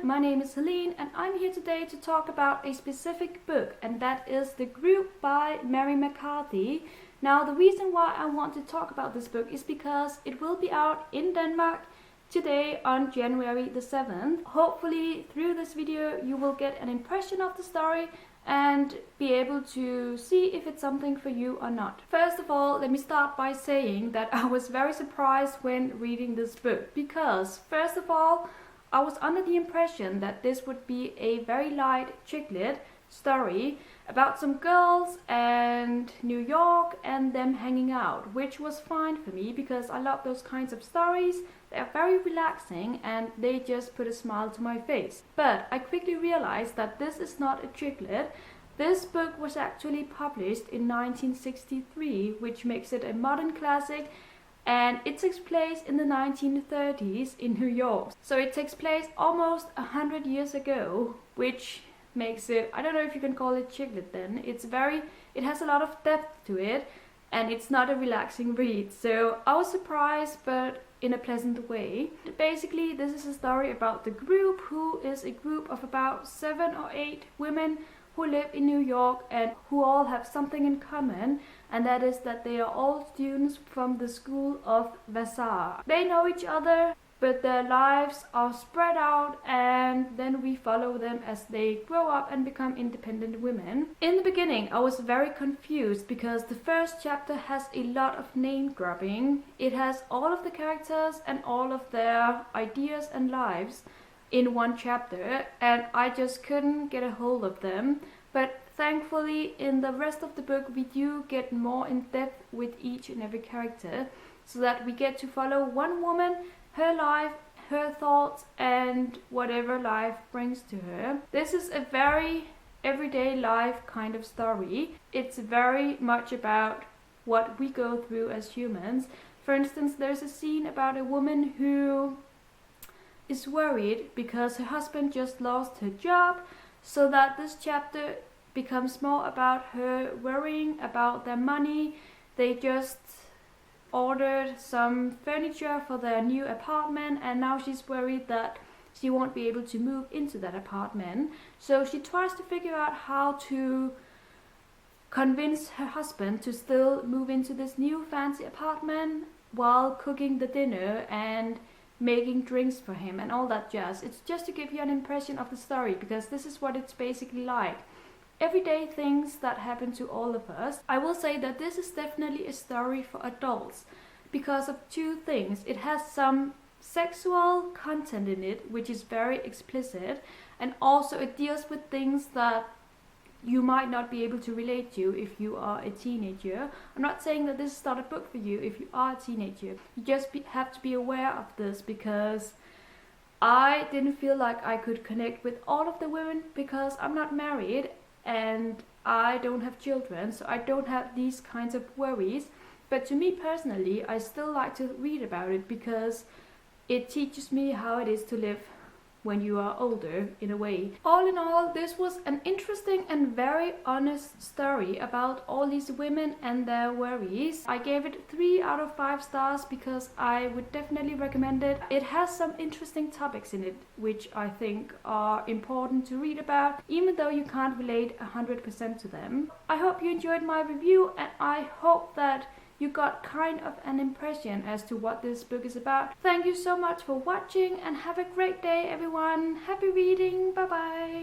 my name is Helene and I'm here today to talk about a specific book, and that is The Group by Mary McCarthy. Now the reason why I want to talk about this book is because it will be out in Denmark today on January the 7th. Hopefully through this video you will get an impression of the story and be able to see if it's something for you or not. First of all, let me start by saying that I was very surprised when reading this book because, first of all, I was under the impression that this would be a very light chick lit story about some girls and New York and them hanging out, which was fine for me because I love those kinds of stories. They are very relaxing and they just put a smile to my face. But I quickly realized that this is not a chick lit. This book was actually published in 1963, which makes it a modern classic, and it takes place in the 1930s in New York. So it takes place almost 100 years ago, which makes it, I don't know if you can call it chick lit then. It has a lot of depth to it and it's not a relaxing read. So I was surprised, but in a pleasant way. Basically, this is a story about the group, who is a group of about 7 or 8 women who live in New York and who all have something in common, and that is that they are all students from the school of Vassar. They know each other, but their lives are spread out, and then we follow them as they grow up and become independent women. In the beginning, I was very confused because the first chapter has a lot of name dropping. It has all of the characters and all of their ideas and lives in one chapter, and I just couldn't get a hold of them. But thankfully, in the rest of the book, we do get more in depth with each and every character, so that we get to follow one woman, her life, her thoughts, and whatever life brings to her. This is a very everyday life kind of story. It's very much about what we go through as humans. For instance, there's a scene about a woman who is worried because her husband just lost her job, so that this chapter becomes more about her worrying about their money. They just ordered some furniture for their new apartment and now she's worried that she won't be able to move into that apartment. So she tries to figure out how to convince her husband to still move into this new fancy apartment while cooking the dinner and making drinks for him and all that jazz. It's just to give you an impression of the story, because this is what it's basically like. Everyday things that happen to all of us. I will say that this is definitely a story for adults because of two things. It has some sexual content in it, which is very explicit, and also it deals with things that you might not be able to relate to if you are a teenager. I'm not saying that this is not a book for you if you are a teenager. You just have to be aware of this, because I didn't feel like I could connect with all of the women because I'm not married and I don't have children, so I don't have these kinds of worries. But to me personally, I still like to read about it because it teaches me how it is to live when you are older, in a way. All in all, this was an interesting and very honest story about all these women and their worries. I gave it 3 out of 5 stars because I would definitely recommend it. It has some interesting topics in it which I think are important to read about, even though you can't relate 100% to them. I hope you enjoyed my review, and I hope that you got kind of an impression as to what this book is about. Thank you so much for watching and have a great day, everyone. Happy reading. Bye bye.